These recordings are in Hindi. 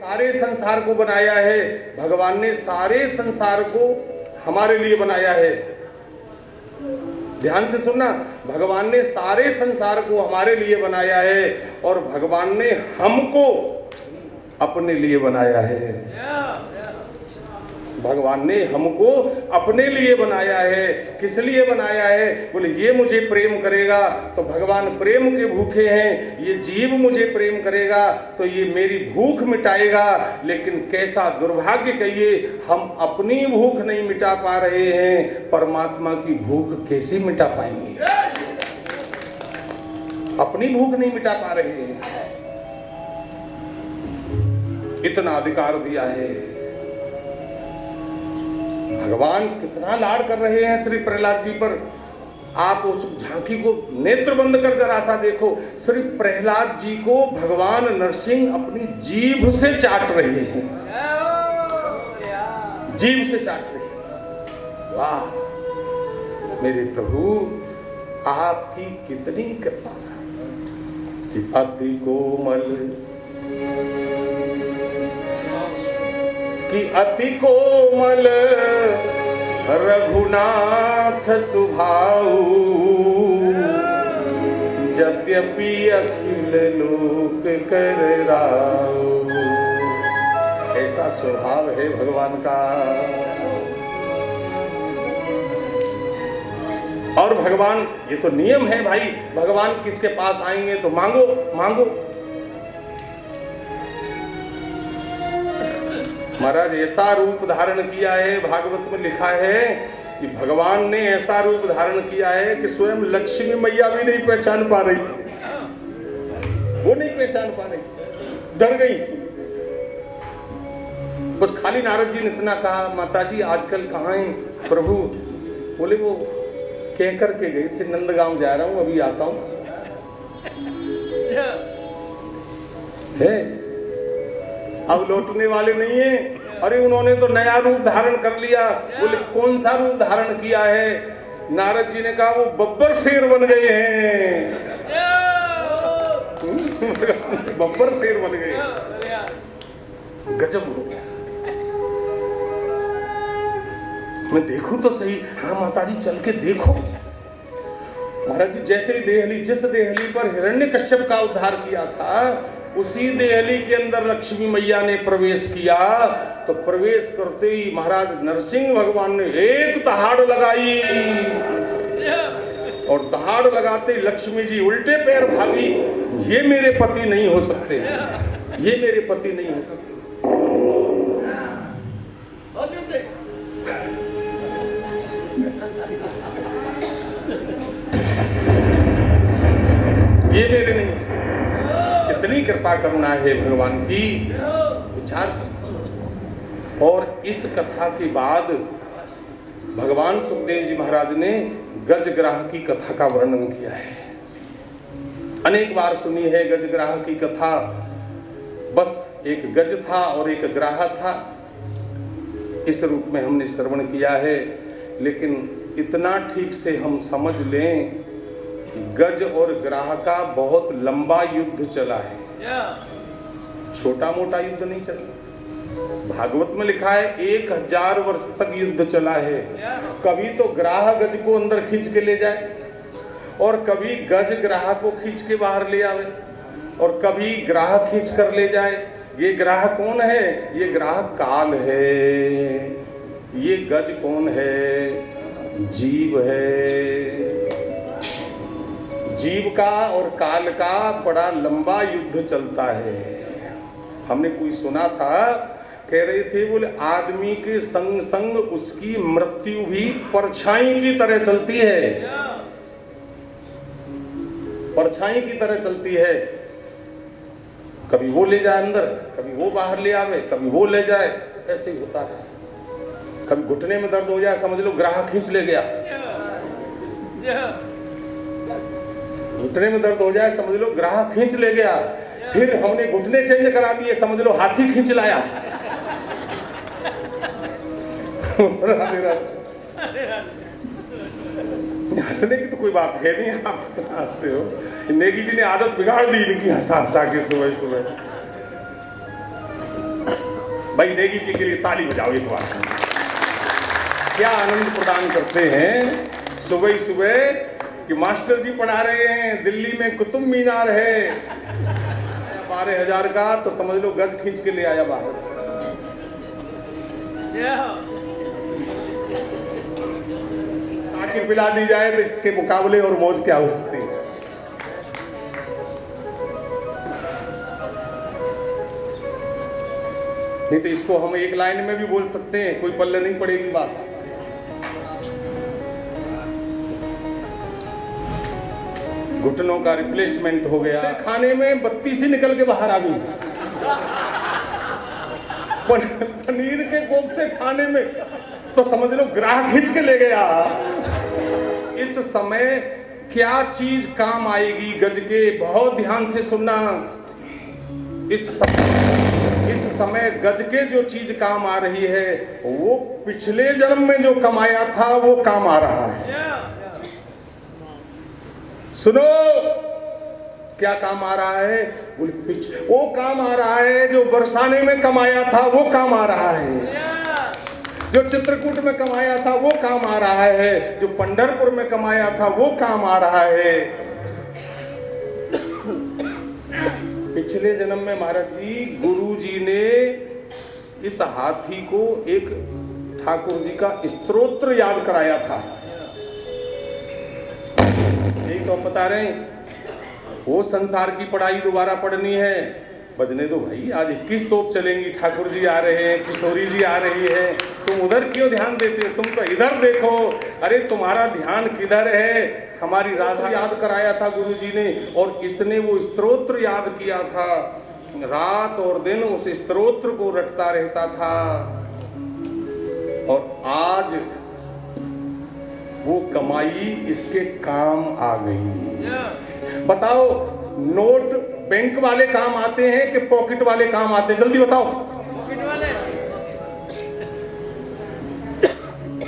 सारे संसार को बनाया है, भगवान ने सारे संसार को हमारे लिए बनाया है। ध्यान से सुनना, भगवान ने सारे संसार को हमारे लिए बनाया है और भगवान ने हमको अपने लिए बनाया है। भगवान ने हमको अपने लिए बनाया है। किस लिए बनाया है? बोले ये मुझे प्रेम करेगा तो भगवान प्रेम के भूखे हैं, ये जीव मुझे प्रेम करेगा तो ये मेरी भूख मिटाएगा। लेकिन कैसा दुर्भाग्य कहिए, हम अपनी भूख नहीं मिटा पा रहे हैं, परमात्मा की भूख कैसे मिटा पाएंगे? अपनी भूख नहीं मिटा पा रहे हैं। इतना अधिकार दिया है। भगवान कितना लाड कर रहे हैं श्री प्रहलाद जी पर। आप उस झांकी को नेत्र बंद कर जरा सा देखो। श्री प्रहलाद जी को भगवान नरसिंह अपनी जीभ से चाट रहे हैं, जीभ से चाट रहे हैं। वाह मेरे प्रभु, आपकी कितनी कृपा कि अति कोमल, कि अति कोमल रघुनाथ सुभाऊ, यद्यपि अखिल लोक कर राऊ। ऐसा स्वभाव है भगवान का। और भगवान, ये तो नियम है भाई, भगवान किसके पास आएंगे तो मांगो मांगो। महाराज ऐसा रूप धारण किया है, भागवत में लिखा है कि भगवान ने ऐसा रूप धारण किया है कि स्वयं लक्ष्मी मैया भी नहीं पहचान पा रही, वो नहीं पहचान पा रही, डर गई। बस खाली नारद जी ने इतना कहा, माता जी आजकल कहाँ हैं प्रभु? बोले वो कह करके गए थे, नंदगांव जा रहा हूं, अभी आता हूं। है अब लौटने वाले नहीं है। अरे उन्होंने तो नया रूप धारण कर लिया। बोले कौन सा रूप धारण किया है? नारद जी ने कहा वो बब्बर शेर बन गए हैं। बब्बर शेर बन गए। गजब हो गया। मैं देखूं तो सही। हाँ माता जी चल के देखो। महाराज जी जैसे देहली, जिस देहली पर हिरण्यकश्यप का उद्धार किया था, उसी देहली के अंदर लक्ष्मी मैया ने प्रवेश किया। तो प्रवेश करते ही महाराज नरसिंह भगवान ने एक दहाड़ लगाई और दहाड़ लगाते लक्ष्मी जी उल्टे पैर भागी। ये मेरे पति नहीं हो सकते, ये मेरे पति नहीं हो सकते। ये मेरे नहीं हो सकते। कितनी कृपा करुणा है भगवान की, विचार। और इस कथा के बाद भगवान सुखदेव जी महाराज ने गजग्राह की कथा का वर्णन किया है। अनेक बार सुनी है गजग्राह की कथा। बस एक गज था और एक ग्राह था, इस रूप में हमने श्रवण किया है। लेकिन इतना ठीक से हम समझ लें, गज और ग्राह का बहुत लंबा युद्ध चला है, छोटा मोटा युद्ध नहीं चला। भागवत में लिखा है 1000 वर्ष तक युद्ध चला है। कभी तो ग्राह गज को अंदर खींच के ले जाए और कभी गज ग्राह को खींच के बाहर ले आवे और कभी ग्राह खींच कर ले जाए। ये ग्राह कौन है? ये ग्राह काल है। ये गज कौन है? जीव है। जीव का और काल का बड़ा लंबा युद्ध चलता है। हमने कोई सुना था, कह रहे थे बोले आदमी के संग संग उसकी मृत्यु भी परछाई की तरह चलती है, परछाई की तरह चलती है। कभी वो ले जाए अंदर, कभी वो बाहर ले आवे, कभी वो ले जाए, ऐसे ही होता है। कभी घुटने में दर्द हो जाए, समझ लो ग्राह खींच ले गया। घुटने में दर्द हो जाए, समझ लो ग्राह खींच ले गया। फिर हमने घुटने चेंज करा दिए, समझ लो हाथी खींच लाया। हंसने की तो कोई बात है नहीं, आप हंसते हो। नेगी जी ने आदत बिगाड़ दी इनकी हंसा हंसा के सुबह सुबह। भाई नेगी जी के लिए ताली बजाओ एक बार। क्या आनंद प्रदान करते हैं सुबह सुबह कि मास्टर जी पढ़ा रहे हैं दिल्ली में कुतुब मीनार है 12,000 का, तो समझ लो गज खींच के ले आया बाहर। साकिर पिला दी जाए तो इसके मुकाबले और मौज क्या हो सकती है। नहीं तो इसको हम एक लाइन में भी बोल सकते हैं, कोई पल्ले नहीं पड़ेगी बात। घुटनों का रिप्लेसमेंट हो गया, खाने में बत्ती सी निकल के बाहर आ गई। पनीर के कोफ्ते खाने में तो समझ लो ग्राहक खींच के ले गया। इस समय क्या चीज काम आएगी गज के, बहुत ध्यान से सुनना। इस समय गज के जो चीज काम आ रही है वो पिछले जन्म में जो कमाया था वो काम आ रहा है। सुनो क्या काम आ रहा है, वो काम आ रहा है जो बरसाने में कमाया था वो काम आ रहा है, जो चित्रकूट में कमाया था वो काम आ रहा है, जो पंढरपुर में कमाया था वो काम आ रहा है। पिछले जन्म में महाराज जी गुरु जी ने इस हाथी को एक ठाकुर जी का स्तोत्र याद कराया था। यही तो हम बता रहे हैं, वो संसार की पढ़ाई दोबारा पढ़नी है, बजने दो भाई। आज 21 तोप चलेंगी, ठाकुर जी आ रहे हैं, किशोरी जी आ रही है, तुम उधर क्यों ध्यान देते हो, तुम तो इधर देखो। अरे तुम्हारा ध्यान किधर है? हमारी राधा याद कराया था गुरु जी ने, और इसने वो स्तोत्र याद किया था, रात और दिन उस स्तोत्र को रटता रहता था। और आज वो कमाई इसके काम आ गई। बताओ नोट बैंक वाले काम आते हैं कि पॉकेट वाले काम आते हैं? जल्दी बताओ। पॉकेट वाले।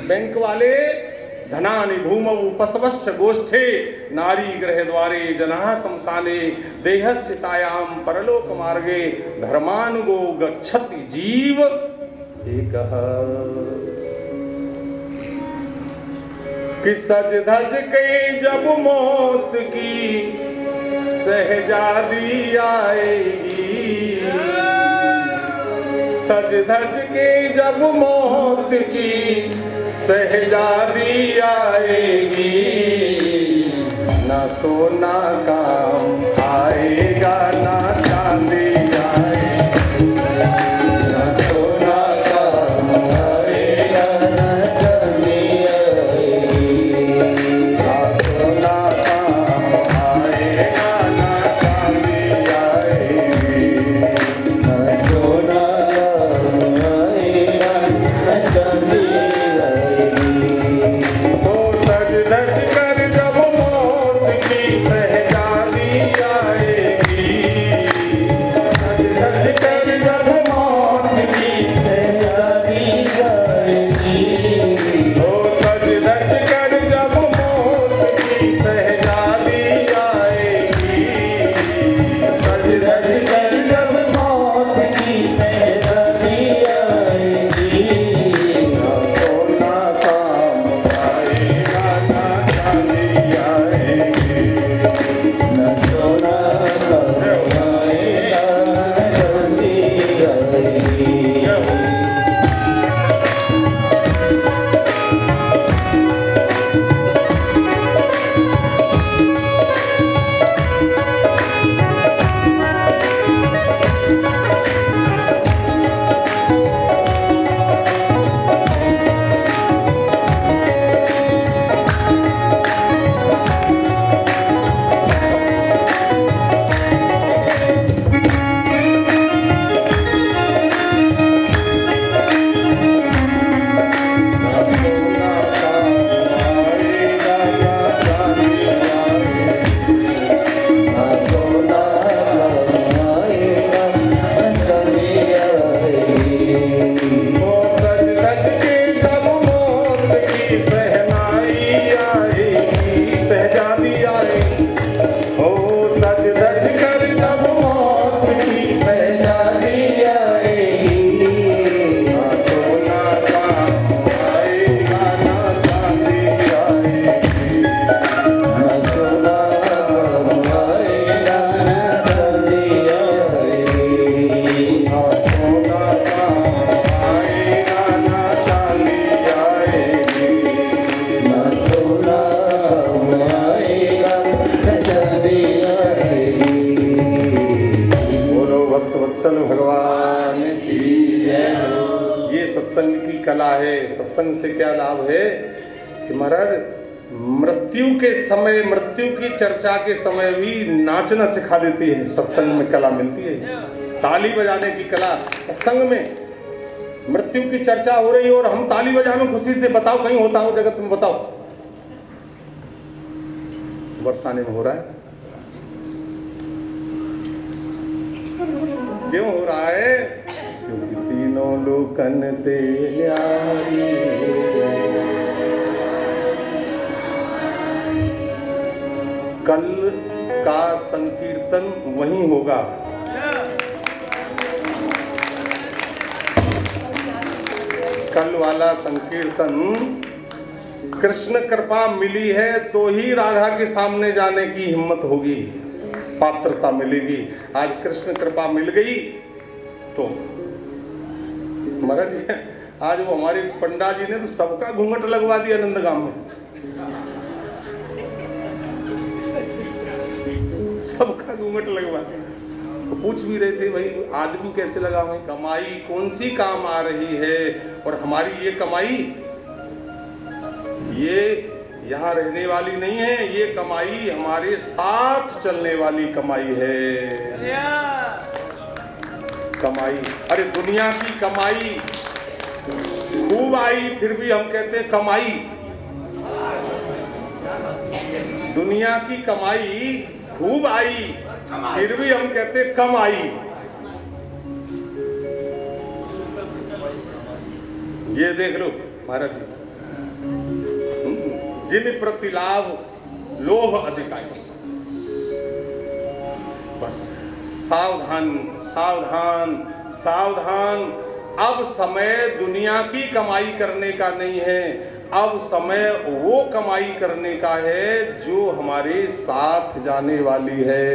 बैंक वाले धनानि भूमौ पशवस्य गोष्ठे नारी गृह द्वारे जनाः शमशाने देहश्चितायां परलोक मार्गे धर्मानुगो गच्छति जीव एकः। कि सज धज के जब मौत की शहजादी आएगी, सज धज के जब मौत की शहजादी आएगी, ना सोना काम आएगा ना चांदी आएगी, ना सोना काम आएगा ना चांदी आएगी, ना सोना काम आएगा ना चांदी आएगी, ना सोना काम आएगा ना चांदी आएगी। तो सज धज कर जब मौत की शहजादी आएगी, भगवान की जय हो। ये सत्संग की कला है। सत्संग से क्या लाभ है कि महाराज मृत्यु के समय, मृत्यु की चर्चा के समय भी नाचना सिखा देती है। सत्संग में कला मिलती है, ताली बजाने की कला। सत्संग में मृत्यु की चर्चा हो रही है और हम ताली बजाने खुशी से। बताओ कहीं होता हो जगत में? बताओ। बरसाने में हो रहा है, क्यों हो रहा है? क्योंकि तीनों लोकन ते न्यारी। कल का संकीर्तन वहीं होगा। कल वाला संकीर्तन, कृष्ण कृपा मिली है तो ही राधा के सामने जाने की हिम्मत होगी, पात्रता मिलेगी। आज कृष्ण कृपा मिल गई तो महाराज आज वो हमारे पंडा जी ने तो सबका घूंघट लगवा दिया नंदगांव में। सबका घूंघट लगवा दिया। तो पूछ भी रहे थे भाई आदमी कैसे लगावे, कमाई कौन सी काम आ रही है? और हमारी ये कमाई ये यहाँ रहने वाली नहीं है, ये कमाई हमारे साथ चलने वाली कमाई है। कमाई, अरे दुनिया की कमाई खूब आई फिर भी हम कहते हैं कमाई। दुनिया की कमाई खूब आई फिर भी हम कहते कम आई। ये देख लो महाराज जी, जिन प्रति लाभ लोभ अधिकारी। बस सावधान सावधान सावधान। अब समय दुनिया की कमाई करने का नहीं है, अब समय वो कमाई करने का है जो हमारे साथ जाने वाली है।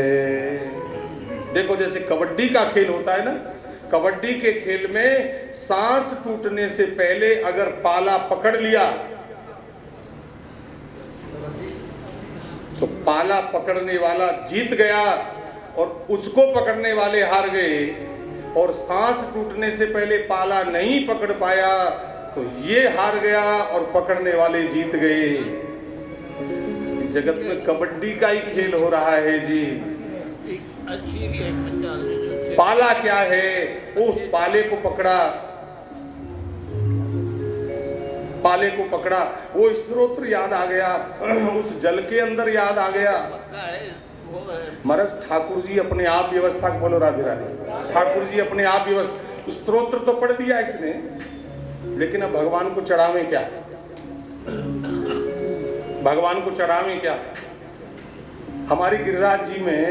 देखो जैसे कबड्डी का खेल होता है ना, कबड्डी के खेल में सांस टूटने से पहले अगर पाला पकड़ लिया तो पाला पकड़ने वाला जीत गया और उसको पकड़ने वाले हार गए। और सांस टूटने से पहले पाला नहीं पकड़ पाया तो ये हार गया और पकड़ने वाले जीत गए। जगत में कबड्डी का ही खेल हो रहा है जी। पाला क्या है? उस पाले को पकड़ा, पाले को पकड़ा, वो स्तोत्र याद आ गया, उस जल के अंदर याद आ गया। महाराज ठाकुर जी अपने आप व्यवस्था, बोलो राधे राधे। ठाकुर जी अपने आप व्यवस्था, स्तोत्र तो पढ़ दिया इसने, लेकिन अब भगवान को चढ़ावे क्या? भगवान को चढ़ावे क्या? हमारी गिरिराज जी में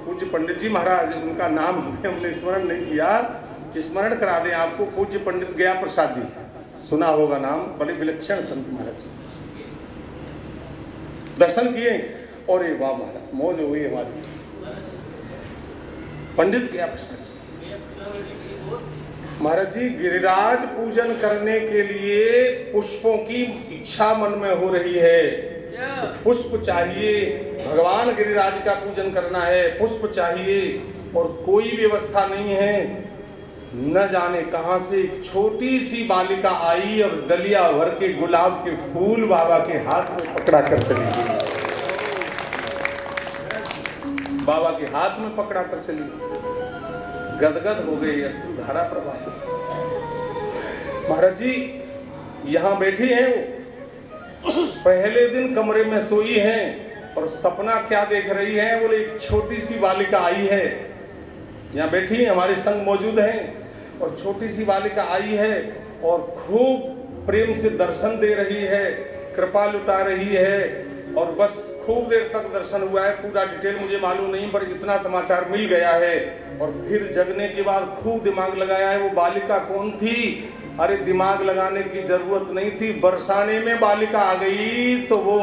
पूज्य पंडित जी महाराज, उनका नाम हमने स्मरण नहीं किया, स्मरण करा दें आपको। पूज्य पंडित गया प्रसाद जी, सुना होगा नाम, बड़े विलक्षण संत महाराज। दर्शन किए और ये वाह महाराज मौज हुई हमारी। पंडित गया प्रसाद जी महाराज जी, गिरिराज पूजन करने के लिए पुष्पों की इच्छा मन में हो रही है। पुष्प चाहिए, भगवान गिरिराज का पूजन करना है, पुष्प चाहिए और कोई व्यवस्था नहीं है। न जाने कहां से एक छोटी सी बालिका आई और डलिया भर के गुलाब के फूल बाबा के हाथ में पकड़ा कर चली गई। बाबा के हाथ में पकड़ा कर चली, गदगद हो गई, अश्रु धारा प्रवाह। महाराज जी यहाँ बैठी हैं, वो पहले दिन कमरे में सोई हैं और सपना क्या देख रही हैं? बोले एक छोटी सी बालिका आई है, यहाँ बैठी है, हमारे संग मौजूद हैं, और छोटी सी बालिका आई है और खूब प्रेम से दर्शन दे रही है, कृपा लुटा रही है। और बस खूब देर तक दर्शन हुआ है, पूरा डिटेल मुझे मालूम नहीं, पर इतना समाचार मिल गया है। और फिर जगने के बाद खूब दिमाग लगाया है। वो बालिका कौन थी? अरे दिमाग लगाने की जरूरत नहीं थी, बरसाने में बालिका आ गई तो वो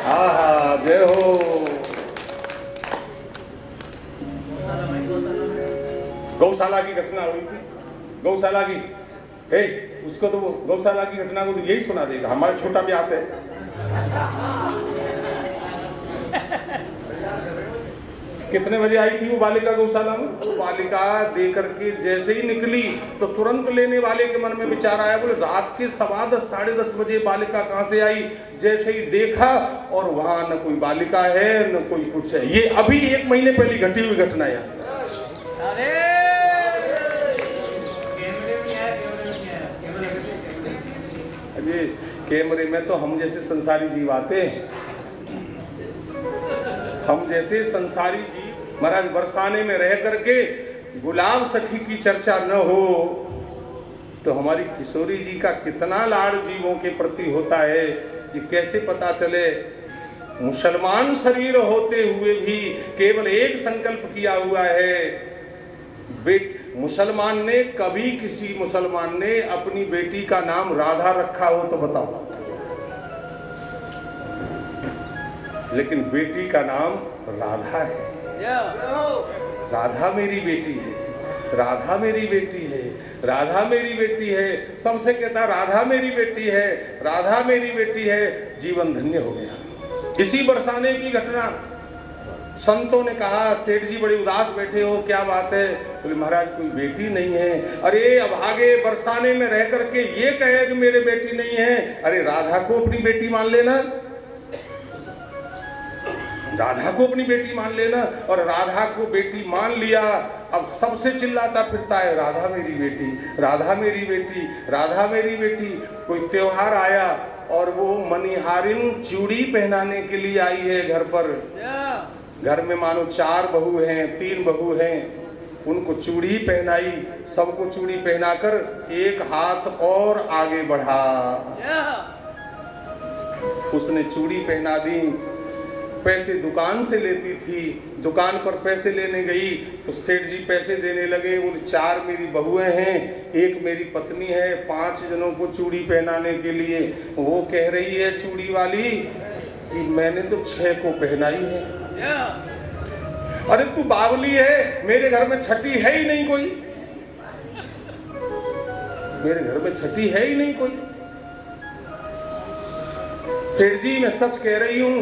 आहा जय हो। गौशाला की घटना हुई थी, गौशाला की, उसको तो वो गौशाला की घटना को तो यही सुना देगा, हमारा छोटा व्यास है। कितने बजे आई थी वो बालिका गौशाला में? वो बालिका दे करके जैसे ही निकली तो तुरंत लेने वाले के मन में विचार आया, बोले रात के 10:15 साढ़े 10 बजे बालिका कहाँ से आई? जैसे ही देखा और वहां न कोई बालिका है न कोई कुछ है। ये अभी 1 महीने पहले घटी हुई घटना है। अरे कैमरे में तो हम जैसे संसारी जीव आते हैं, हम जैसे संसारी जीव। महाराज बरसाने में रह करके गुलाब सखी की चर्चा न हो तो हमारी किशोरी जी का कितना लाड़ जीवों के प्रति होता है ये कैसे पता चले। मुसलमान शरीर होते हुए भी केवल एक संकल्प किया हुआ है। मुसलमान ने कभी किसी मुसलमान ने अपनी बेटी का नाम राधा रखा हो तो बताओ? लेकिन बेटी का नाम राधा है। राधा मेरी बेटी है, राधा मेरी बेटी है, राधा मेरी बेटी है। सबसे कहता राधा मेरी बेटी है, राधा मेरी बेटी है। जीवन धन्य हो गया। इसी बरसाने की घटना। संतों ने कहा सेठ जी बड़े उदास बैठे हो, क्या बात है? बोले महाराज कोई बेटी नहीं है। अरे अब आगे बरसाने में रह करके ये कहे कि मेरे बेटी नहीं है। अरे राधा को अपनी बेटी मान लेना, राधा को अपनी बेटी मान लेना। और राधा को बेटी मान लिया, अब सबसे चिल्लाता फिरता है राधा मेरी बेटी, राधा मेरी बेटी, राधा मेरी बेटी। कोई त्योहार आया और वो मनिहारिन चूड़ी पहनाने के लिए आई है घर पर। घर में मानो 4 बहू हैं, 3 बहू हैं, उनको चूड़ी पहनाई। सबको चूड़ी पहनाकर एक हाथ और आगे बढ़ा, उसने चूड़ी पहना दी। पैसे दुकान से लेती थी, दुकान पर पैसे लेने गई तो सेठ जी पैसे देने लगे। बोले 4 मेरी बहुएं हैं, 1 मेरी पत्नी है, 5 जनों को चूड़ी पहनाने के लिए। वो कह रही है चूड़ी वाली कि मैंने तो 6 को पहनाई है। अरे तू बावली है, मेरे घर में छठी है ही नहीं कोई, मेरे घर में छठी है ही नहीं कोई। सेठ जी मैं सच कह रही हूं,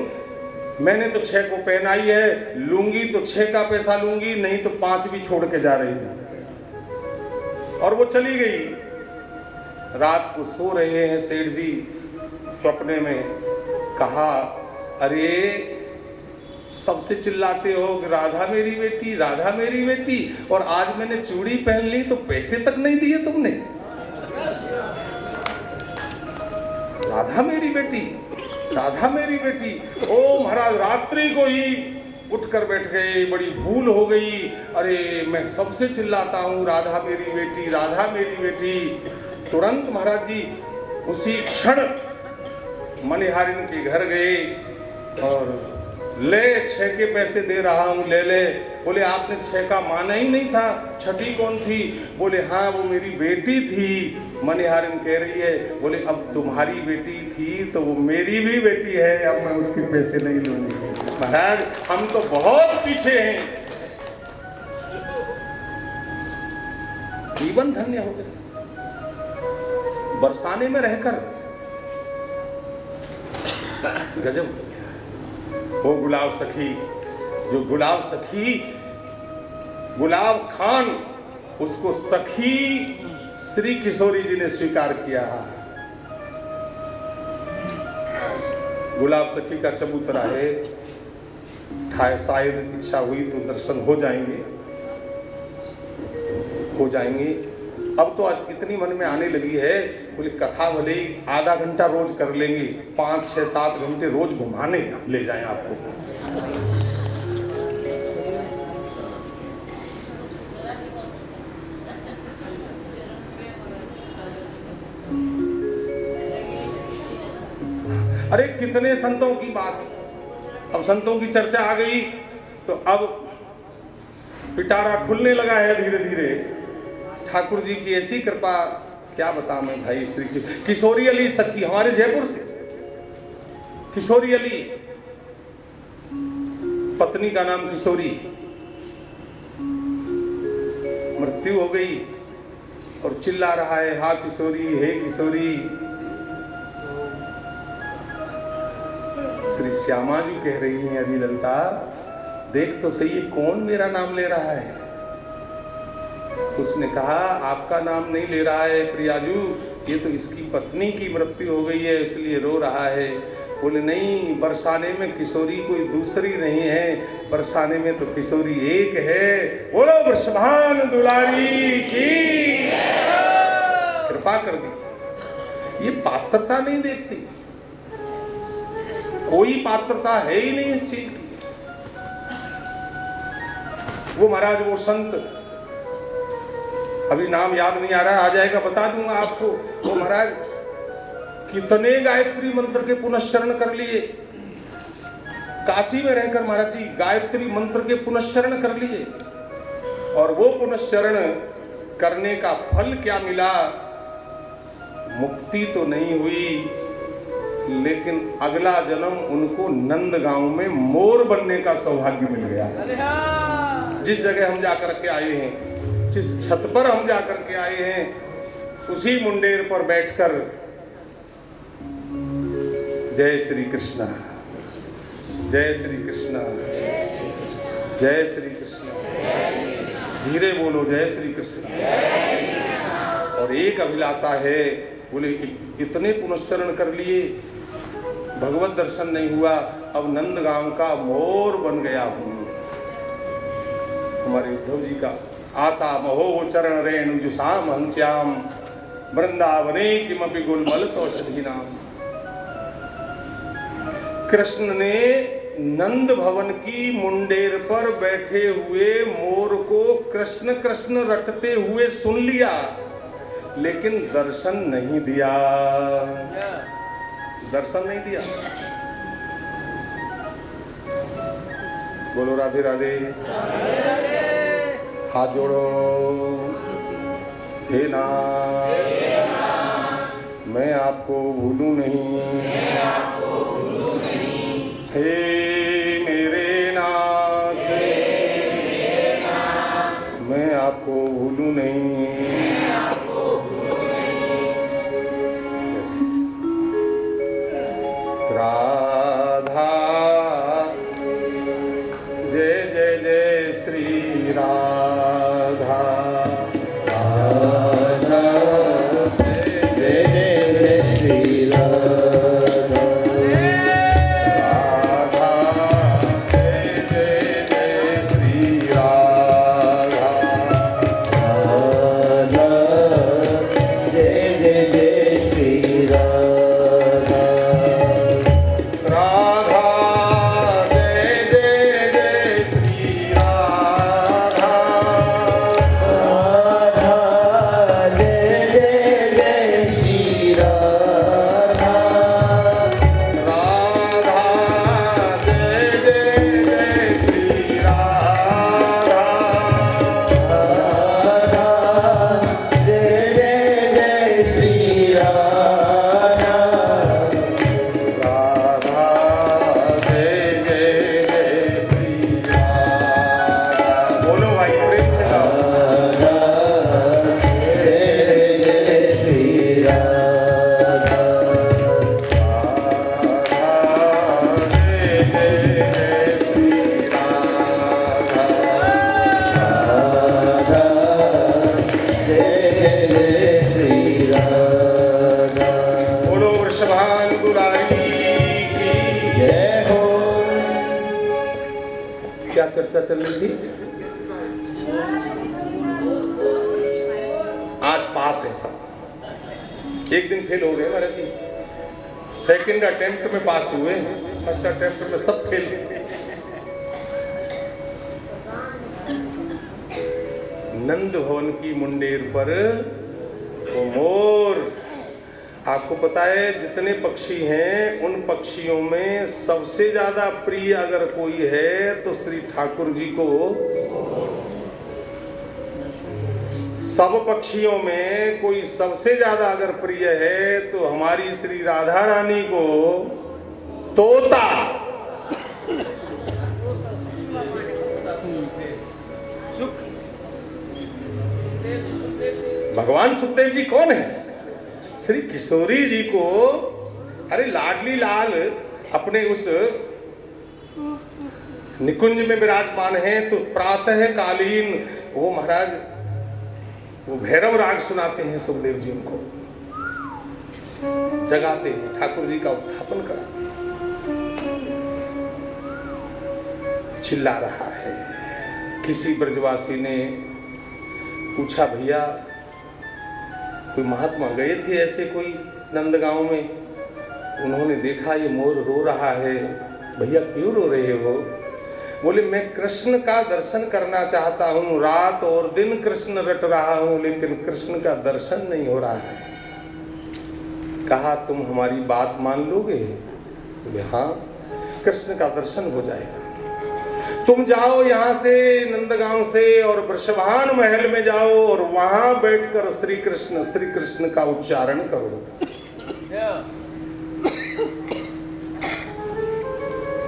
मैंने तो 6 को पहनाई है, लूंगी तो 6 का पैसा लूंगी, नहीं तो 5 भी छोड़ के जा रही हूं। और वो चली गई। रात को सो रहे हैं सेठ जी, सपने में कहा अरे सबसे चिल्लाते हो कि राधा मेरी बेटी, राधा मेरी बेटी, और आज मैंने चूड़ी पहन ली तो पैसे तक नहीं दिए तुमने। राधा मेरी बेटी, राधा मेरी बेटी। ओ महाराज रात्रि को ही उठकर बैठ गए, बड़ी भूल हो गई। अरे मैं सबसे चिल्लाता हूँ राधा मेरी बेटी, राधा मेरी बेटी। तुरंत महाराज जी उसी क्षण मनिहारिन के घर गए और ले 6 के पैसे दे रहा हूँ, ले ले। बोले आपने 6 का माना ही नहीं था, छठी कौन थी? बोले हाँ वो मेरी बेटी थी। मनिहारिन कह रही है, बोले अब तुम्हारी बेटी थी तो वो मेरी भी बेटी है, अब मैं उसके पैसे नहीं लूंगी। महाराज हम तो बहुत पीछे हैं, जीवन धन्य हो गया बरसाने में रहकर। गजब। वो गुलाब सखी, जो गुलाब सखी, गुलाब खान, उसको सखी श्री किशोरी जी ने स्वीकार किया। गुलाब सखी का चबूतरा है, शायद इच्छा हुई तो दर्शन हो जाएंगे, हो जाएंगे। अब तो आज इतनी मन में आने लगी है, बोले कथा भले ही आधा घंटा रोज कर लेंगे, 5, 6, 7 घंटे रोज घुमाने ले जाएं आपको। अरे कितने संतों की बात, अब संतों की चर्चा आ गई तो अब पिटारा खुलने लगा है धीरे धीरे। ठाकुर जी की ऐसी कृपा, क्या बता मैं भाई। श्री किशोरी अली सखी, हमारे जयपुर से किशोरी अली, पत्नी का नाम किशोरी, मृत्यु हो गई और चिल्ला रहा है हा किशोरी, हे किशोरी। श्री श्यामा जी कह रही हैं अली ललिता देख तो सही, ये कौन मेरा नाम ले रहा है? उसने कहा आपका नाम नहीं ले रहा है प्रियाजू, ये तो इसकी पत्नी की मृत्यु हो गई है इसलिए रो रहा है। बोले नहीं, बरसाने में किशोरी कोई दूसरी नहीं है, बरसाने में तो किशोरी एक है। बोलो वृषभान दुलारी की कृपा कर दी। ये पात्रता नहीं देखती, कोई पात्रता है ही नहीं इस चीज की। वो महाराज वो संत, अभी नाम याद नहीं आ रहा, आ जाएगा बता दूंगा आपको। वो महाराज कितने गायत्री मंत्र के पुनश्चरण कर लिए, काशी में रहकर महाराज जी गायत्री मंत्र के पुनश्चरण कर लिए, और वो पुनश्चरण करने का फल क्या मिला? मुक्ति तो नहीं हुई, लेकिन अगला जन्म उनको नंदगांव में मोर बनने का सौभाग्य मिल गया। जिस जगह हम जाकर के आए हैं, जिस छत पर हम जाकर के आए हैं, उसी मुंडेर पर बैठकर जय श्री कृष्ण, जय श्री कृष्ण, जय श्री कृष्ण, धीरे बोलो जय श्री कृष्ण। और एक अभिलाषा है, बोले इतने पुनश्चरण कर लिए, भगवत दर्शन नहीं हुआ, अब नंदगांव का मोर बन गया हूं। हमारे उद्धव जी का आशा महो चरण रेणु जुषाम हंस्याम वृंदावने किमपि गुलमल औषधि नाम। कृष्ण ने नंद भवन की मुंडेर पर बैठे हुए मोर को कृष्ण कृष्ण रटते हुए सुन लिया, लेकिन दर्शन नहीं दिया, दर्शन नहीं दिया। बोलो राधे राधे, हाथ जोड़ो। हे नाथ, मैं आपको भूलूं नहीं, हे मेरे नाथ, मैं आपको भूलूं नहीं। राधा जय जय जय श्री राधा, राधा जय जय जय श्री राधा, राधा जय जय जय श्री राधा, राधा जय जय जय श्री राधा, राधा जय जय जय श्री राधा, राधा जय जय जय श्री राधा, राधा जय जय जय श्री राधा, राधा जय जय जय श्री राधा, राधा जय जय जय श्री राधा। बोलो भाई प्रेम से गाओ। राधा जय जय श्री राधा, राधा जय जय जय श्री राधा, राधा जय जय जय श्री राधा। बोलो वृषभान दुलारी की जय हो। क्या चर्चा चल रही थी? आज पास है सब। एक दिन फेल हो गए महाराज जी, सेकंड अटेम्प्ट में पास हुए, फर्स्ट अटेम्प्ट में सब फेल थे। नंद भवन की मुंडेर पर वो मोर, आपको पता है जितने पक्षी हैं उन पक्षियों में सबसे ज्यादा प्रिय अगर कोई है तो श्री ठाकुर जी को। सब पक्षियों में कोई सबसे ज्यादा अगर प्रिय है तो हमारी श्री राधा रानी को तोता। भगवान सुखदेव जी कौन है? श्री किशोरी जी को, अरे लाडली लाल अपने उस निकुंज में विराजमान है, तो प्रातः कालीन वो महाराज वो भैरव राग सुनाते हैं सुखदेव जी उनको, जगाते हैं, ठाकुर जी का उत्थापन कराते हैं। चिल्ला रहा है। किसी ब्रजवासी ने पूछा, भैया कोई महात्मा गए थे ऐसे कोई नंदगांव में, उन्होंने देखा ये मोर रो रहा है, भैया क्यों रो रहे हो? बोले मैं कृष्ण का दर्शन करना चाहता हूँ, रात और दिन कृष्ण रट रहा हूँ, लेकिन कृष्ण का दर्शन नहीं हो रहा है। कहा तुम हमारी बात मान लोगे? बोले हाँ, कृष्ण का दर्शन हो जाएगा। तुम जाओ यहाँ से नंदगांव से और वृषभान महल में जाओ और वहां बैठकर श्री कृष्ण का उच्चारण करो।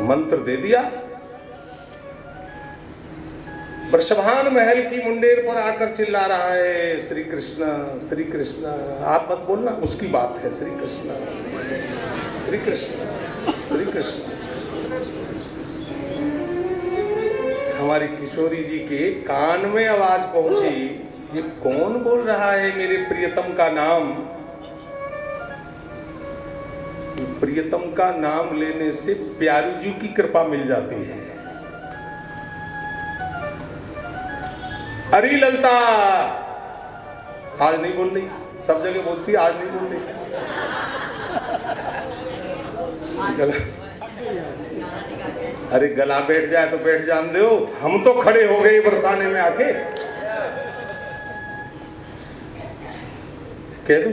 मंत्र दे दिया। वृषभान महल की मुंडेर पर आकर चिल्ला रहा है, श्री कृष्ण। आप मत बोलना, उसकी बात है। श्री कृष्ण श्री कृष्ण श्री कृष्ण। हमारी किशोरी जी के कान में आवाज पहुंची, ये कौन बोल रहा है मेरे प्रियतम का नाम? प्रियतम का नाम लेने से प्यारी जी की कृपा मिल जाती है। अरे ललता, आज नहीं बोल रही, सब जगह बोलती, आज नहीं बोल रही। अरे गला बैठ जाए तो बैठ जान दो, हम तो खड़े हो गए बरसाने में आके। कह दो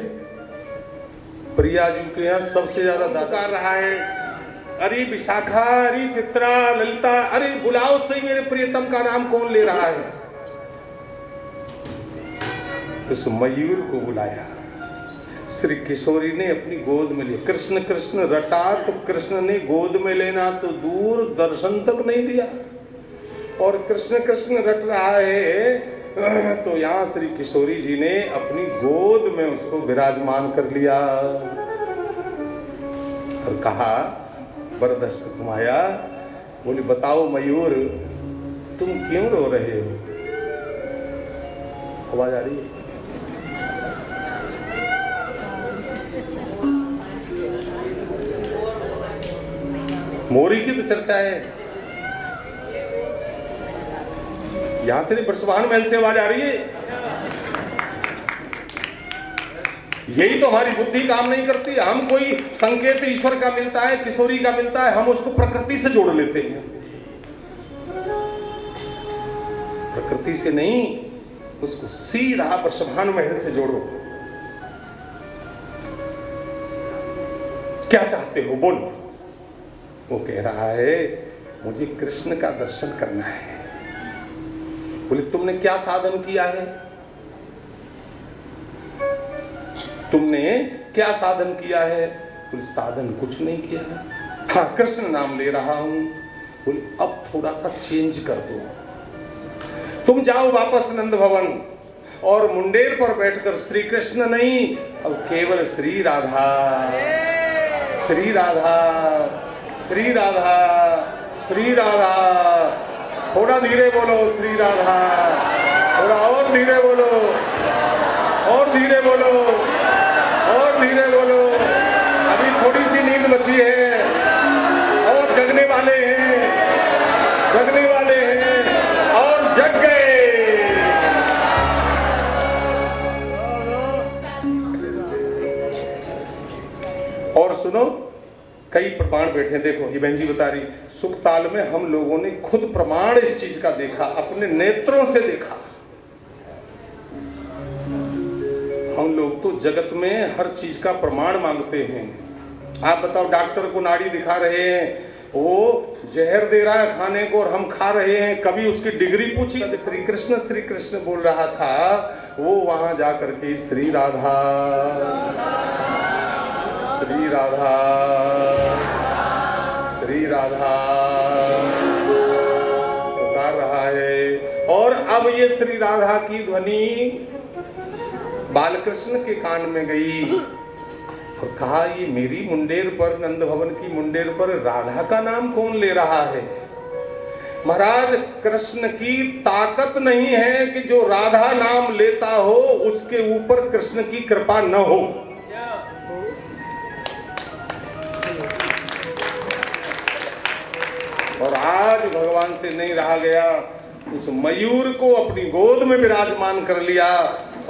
प्रिया जी के यहाँ सबसे ज्यादा दाकार रहा है। अरे विशाखा, अरे चित्रा, ललिता, अरे बुलाओ सही मेरे प्रियतम का नाम कौन ले रहा है? उस मयूर को बुलाया। श्री किशोरी ने अपनी गोद में लिया। कृष्ण कृष्ण रटा तो कृष्ण ने गोद में लेना तो दूर दर्शन तक नहीं दिया, और कृष्ण कृष्ण रट रहा है तो यहाँ श्री किशोरी जी ने अपनी गोद में उसको विराजमान कर लिया और कहा, बरदस्त कुमाया, बोली बताओ मयूर, तुम क्यों रो रहे हो? आवाज आ रही है? मोरी की तो चर्चा है। यहां से बरसवान महल से आवाज आ रही है। यही तो हमारी बुद्धि काम नहीं करती। हम कोई संकेत ईश्वर का मिलता है, किशोरी का मिलता है, हम उसको प्रकृति से जोड़ लेते हैं। प्रकृति से नहीं, उसको सीधा बरसवान महल से जोड़ो। क्या चाहते हो बोलो? वो कह रहा है, मुझे कृष्ण का दर्शन करना है। बोले तुमने क्या साधन किया है? तुमने क्या साधन किया है? बोले साधन कुछ नहीं किया है। हाँ, कृष्ण नाम ले रहा हूं। बोले अब थोड़ा सा चेंज कर दो, तुम जाओ वापस नंद भवन और मुंडेर पर बैठकर श्री कृष्ण नहीं, अब केवल श्री राधा, श्री राधा, श्री राधा, श्री राधा। थोड़ा धीरे बोलो, श्री राधा। थोड़ा और धीरे बोलो, और धीरे बोलो, और धीरे बोलो। अभी थोड़ी सी नींद बची है और जगने वाले हैं, जगने वाले हैं और जग गए। और सुनो, कई प्रमाण बैठे। देखो ये बहन जी बता रही, सुखताल में हम लोगों ने खुद प्रमाण इस चीज का देखा, अपने नेत्रों से देखा। हम लोग तो जगत में हर चीज का प्रमाण मांगते हैं। आप बताओ, डॉक्टर को नाड़ी दिखा रहे हैं, वो जहर दे रहा है खाने को और हम खा रहे हैं, कभी उसकी डिग्री पूछी? श्री कृष्ण बोल रहा था, वो वहां जाकर के श्री राधा, श्री राधा, श्री राधा पुकार रहा है। और अब ये श्री राधा की ध्वनि बालकृष्ण के कान में गई और कहा, ये मेरी मुंडेर पर, नंद भवन की मुंडेर पर राधा का नाम कौन ले रहा है? महाराज कृष्ण की ताकत नहीं है कि जो राधा नाम लेता हो उसके ऊपर कृष्ण की कृपा न हो। और आज भगवान से नहीं रहा गया, उस मयूर को अपनी गोद में विराजमान कर लिया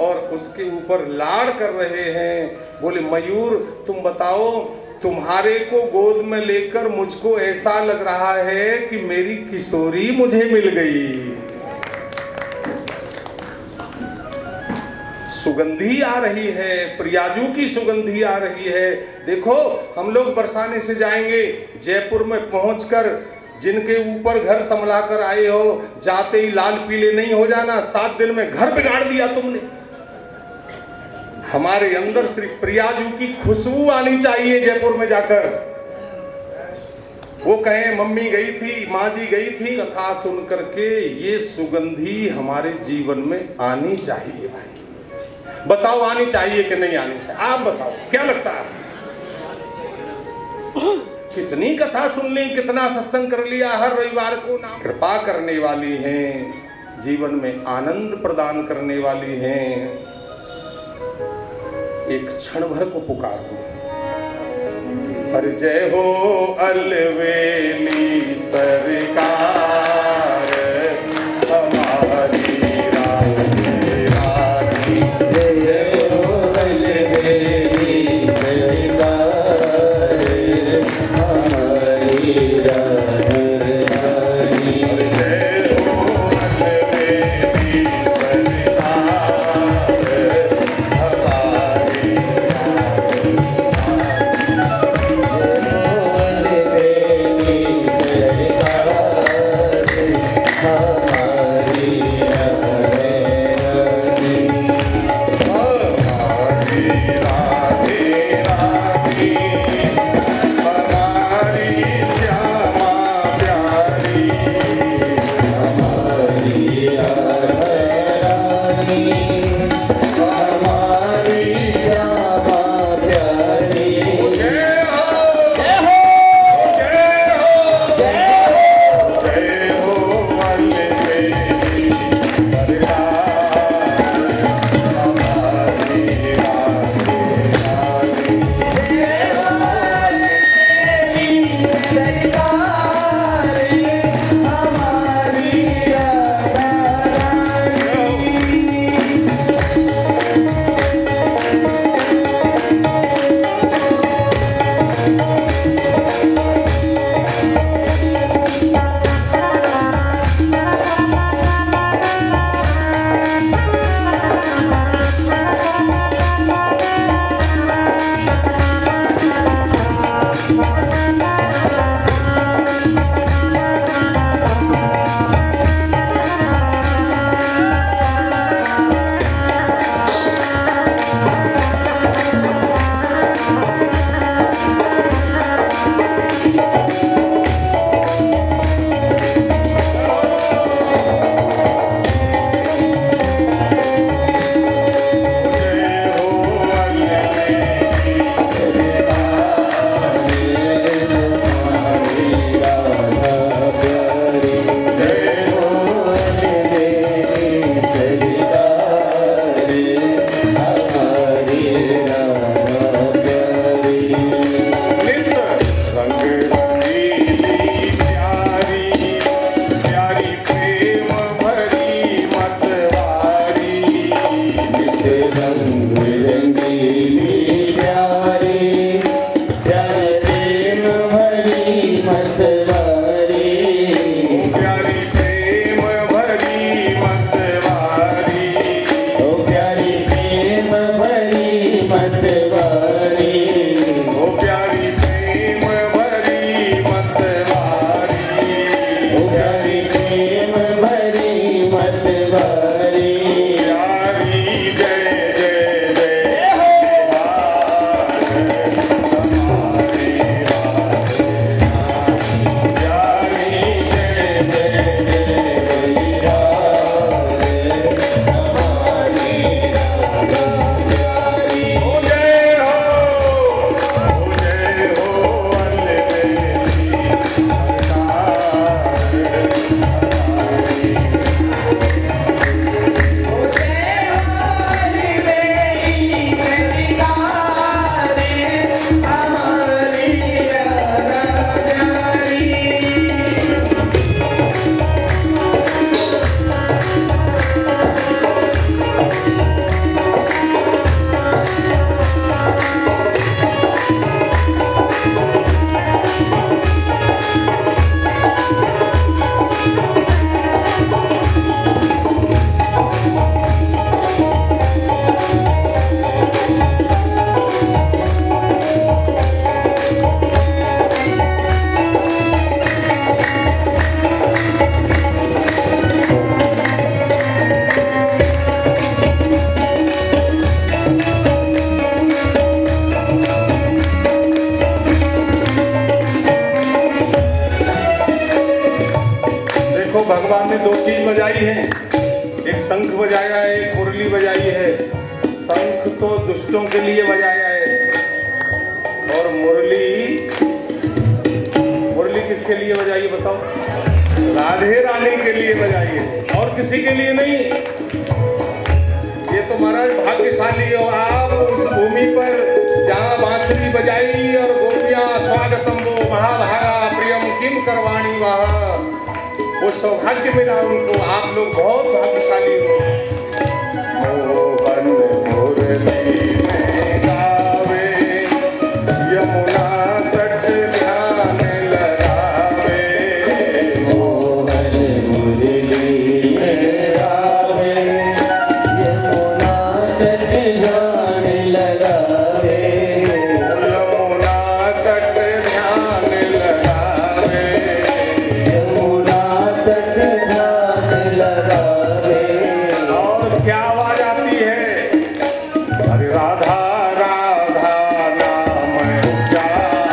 और उसके ऊपर लाड़ कर रहे हैं। बोले मयूर तुम बताओ, तुम्हारे को गोद में लेकर मुझको ऐसा लग रहा है कि मेरी किशोरी मुझे मिल गई। सुगंधी आ रही है, प्रियाजू की सुगंधी आ रही है। देखो हम लोग बरसाने से जाएंगे, जयपुर में पहुंचकर जिनके ऊपर घर संभला कर आए हो, जाते ही लाल पीले नहीं हो जाना, 7 दिन में घर बिगाड़ दिया तुमने। हमारे अंदर श्री प्रियाजू की खुशबू आनी चाहिए। जयपुर में जाकर वो कहें मम्मी गई थी, माँ जी गई थी, कथा सुन करके ये सुगंधी हमारे जीवन में आनी चाहिए। भाई बताओ आनी चाहिए कि नहीं आनी चाहिए? आप बताओ क्या लगता है? कितनी कथा सुन ली, कितना सत्संग कर लिया, हर रविवार को नाम कृपा करने वाली हैं, जीवन में आनंद प्रदान करने वाली हैं। एक क्षण भर को पुकारो, अरे जय हो अलवेली सरकार हमारी रानी रानी, जय हो अलवेली सरकार हमारी रानी रानी, जय हो अलवेली दुष्टों के लिए बजाया है। और मुरली किसके लिए बजाइए बताओ? राधे रानी के लिए बजाइए, और किसी के लिए नहीं। ये तो महाराज भाग्यशाली हो आप उस भूमि पर जहाँ बांसुरी बजाई और गोपियां स्वागतम वो महाभागा प्रियम किम करवाणी वह, वो सौभाग्य मिला उनको। आप लोग बहुत भाग्यशाली हो। मोहन मुरली में गावे यमुना तट ध्यान लगावे, मोहन मुरली में गावे यमुना तट ध्यान लगावे, यमुना तट ध्यान लगावे, यमुना तट ध्यान लगावे। और क्या आवाज आती है? अरे राधा राधा नाम उच्चारण,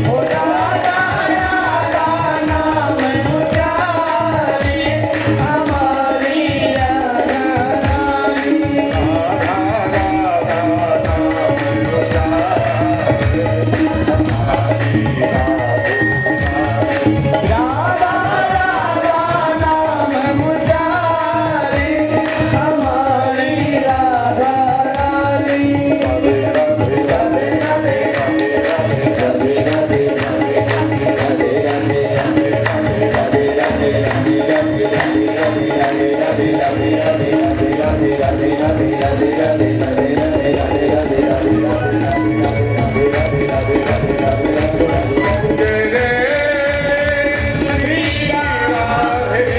ओ राधा राधा नाम उच्चारे हमारी राधा रानी, राधा राधा नाम राधा राधा नाम उच्चारे हमारी राधा रानी। राधे राधे राधे राधे राधे राधे राधे जय जय श्री राधे,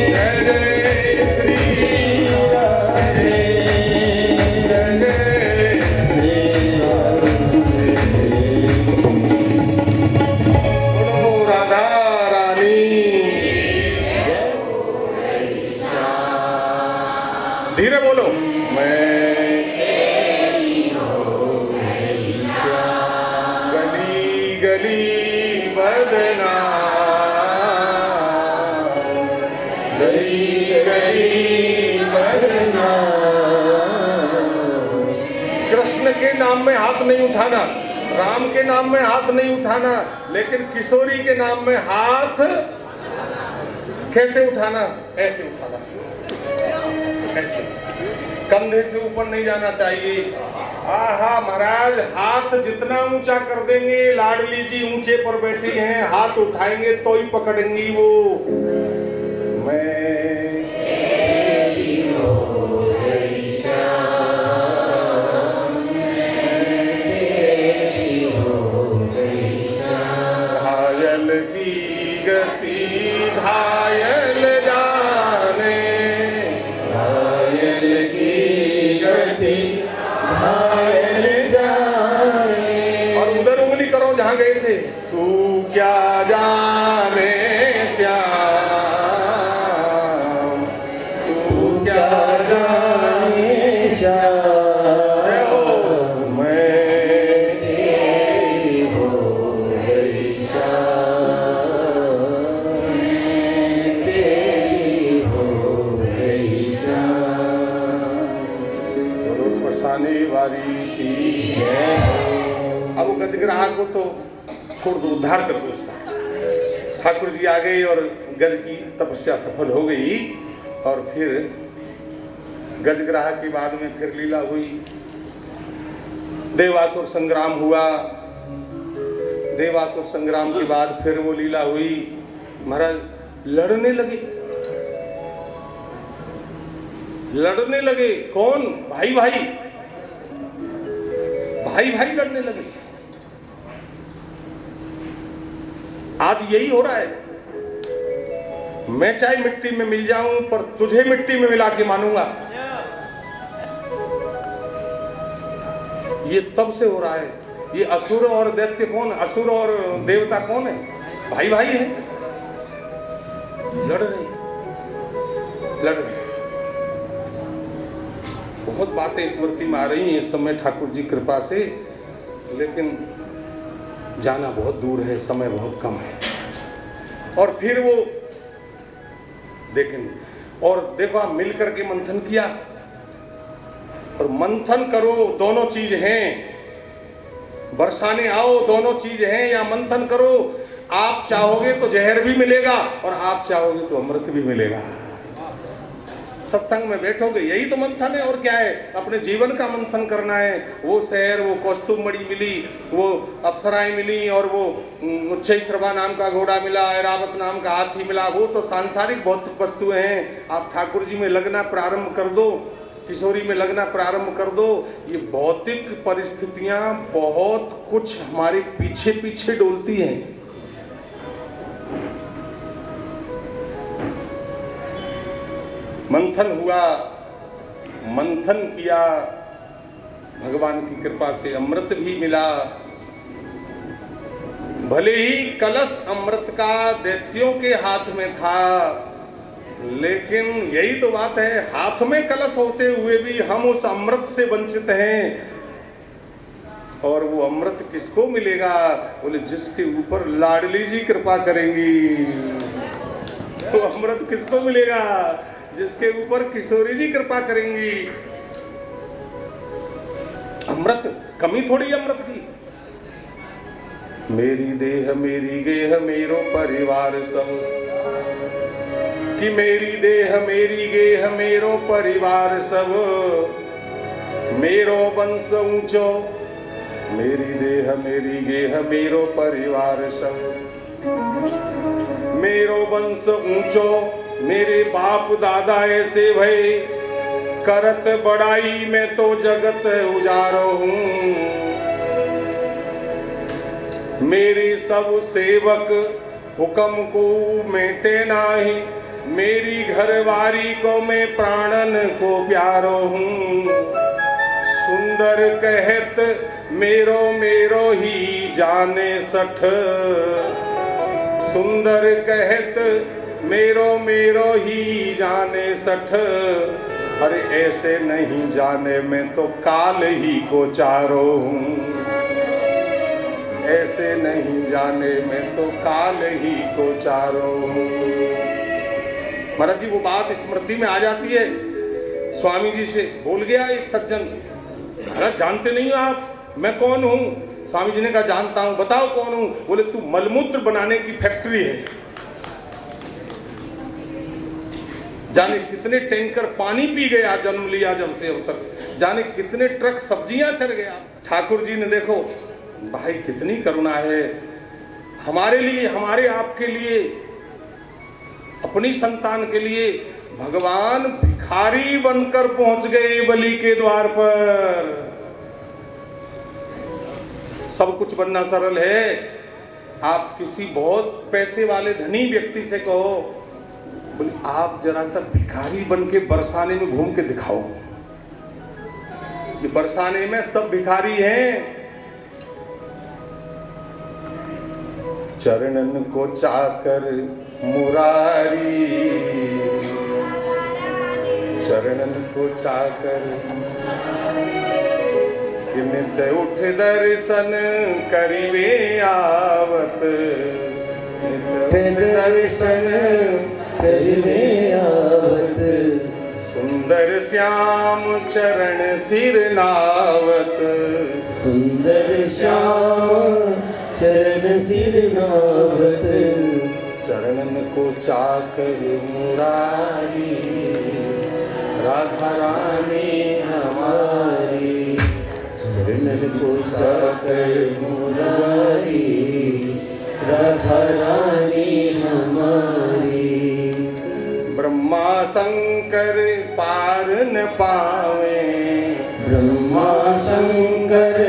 जय जय श्री राधे, जय जय बोलो राधा रानी। धीरे बोलो। मैं गली गली बदना, गली गली बदना। कृष्ण के नाम में हाथ नहीं उठाना, राम के नाम में हाथ नहीं उठाना, लेकिन किशोरी के नाम में हाथ कैसे उठाना? ऐसे उठाना, ऐसे कंधे से ऊपर नहीं जाना चाहिए। आहा महाराज, हाथ जितना ऊंचा कर देंगे, लाडली जी ऊंचे पर बैठी हैं, हाथ उठाएंगे तो ही पकड़ेंगी वो। मैं घायल की गति घायल जाने, घायल की गति घायल जाने। और उधर उंगली करो जहां गए थे। तू क्या जाने श्याम, तू क्या जाने श्याम, मैं तेरी हो गई श्याम, तेरी हो गई श्याम। फसाने वाली थी। अब वो गजग्राह को तो छोड़ दो, उद्धार कर दो उसका। ठाकुर जी आ गए और गज की तपस्या सफल हो गई। और फिर गजग्राह के बाद में फिर लीला हुई, देवासुर संग्राम हुआ। देवासुर संग्राम के बाद फिर वो लीला हुई। महाराज लड़ने लगे, लड़ने लगे। कौन? भाई भाई, भाई भाई लड़ने लगे। आज यही हो रहा है। मैं चाहे मिट्टी में मिल जाऊं, पर तुझे मिट्टी में मिला के मानूंगा। ये तब से हो रहा है। ये असुर और दैत्य कौन? असुर और देवता कौन है? भाई भाई है, लड़ रहे, लड़ रहे। बहुत बातें स्मृति में आ रही हैं इस समय ठाकुर जी कृपा से, लेकिन जाना बहुत दूर है, समय बहुत कम है। और फिर वो देखें, और देखो आप मिल करके मंथन किया, और मंथन करो दोनों चीज हैं, बरसाने आओ दोनों चीज हैं, या मंथन करो, आप चाहोगे तो जहर भी मिलेगा और आप चाहोगे तो अमृत भी मिलेगा। सत्संग में बैठोगे यही तो मंथन है, और क्या है, अपने जीवन का मंथन करना है। वो शहर, वो कौस्तुभमणि मिली, वो अप्सराएं मिली, और वो उच्चैश्रवा नाम का घोड़ा मिला, ऐरावत नाम का हाथी मिला, वो तो सांसारिक भौतिक वस्तुएं हैं। आप ठाकुर जी में लगना प्रारंभ कर दो, किशोरी में लगना प्रारंभ कर दो, ये भौतिक परिस्थितियां बहुत कुछ हमारे पीछे पीछे डोलती हैं। मंथन हुआ, मंथन किया, भगवान की कृपा से अमृत भी मिला। भले ही कलश अमृत का दैत्यों के हाथ में था, लेकिन यही तो बात है, हाथ में कलश होते हुए भी हम उस अमृत से वंचित हैं। और वो अमृत किसको मिलेगा? बोले जिसके ऊपर लाडली जी कृपा करेंगी। तो अमृत किसको मिलेगा? जिसके ऊपर किशोरी जी कृपा करेंगी। अमृत कमी थोड़ी अमृत की। मेरी देह मेरी गेह मेरो परिवार सब, कि मेरी देह मेरी गेह मेरो परिवार सब, मेरो वंश ऊंचो, मेरी देह मेरी गेह मेरो परिवार सब, मेरो वंश ऊंचो, मेरे बाप दादा ऐसे भय, करत बड़ाई में तो जगत उजारो हूँ। मेरे सब सेवक हुक्म को मेटे नाही, मेरी घरवारी को मैं प्राणन को प्यारो हूँ। सुंदर कहत मेरो मेरो ही जाने सठ, सुंदर कहत मेरो मेरो ही जाने सठ, अरे ऐसे नहीं जाने मैं तो काल ही को चारो हूँ। ऐसे नहीं जाने मैं तो काल ही को चारो हूँ। महाराज जी वो बात स्मृति में आ जाती है। स्वामी जी से बोल गया एक सज्जन, महाराज जानते नहीं हो आप मैं कौन हूँ? स्वामी जी ने कहा जानता हूँ, बताओ कौन हूँ? बोले तू मलमूत्र बनाने की फैक्ट्री है। जाने कितने टैंकर पानी पी गया जन्म लिया जब से अब तक, जाने कितने ट्रक सब्जियां चढ़ गया। ठाकुर जी ने देखो भाई कितनी करुणा है हमारे लिए, हमारे आपके लिए, अपनी संतान के लिए। भगवान भिखारी बनकर पहुंच गए बलि के द्वार पर। सब कुछ बनना सरल है। आप किसी बहुत पैसे वाले धनी व्यक्ति से कहो, बोले आप जरा सा भिखारी बन के बरसाने में घूम के दिखाओ। ये बरसाने में सब भिखारी हैं। चरणन को चाकर मुरारी, चरणन को चाकर, नित उठ दर्शन करिवे आवत, नित दर्शन करिवे आवत। सुंदर श्याम चरण सिर नावत, सुंदर श्याम चरण सिर नावत। चरणन को चाकर मुरारी, राधा रानी हमारी। चरणन को चाकर मुरारी, राधा रानी हमारी। ब्रह्मा शंकर पार न पावे, ब्रह्मा शंकर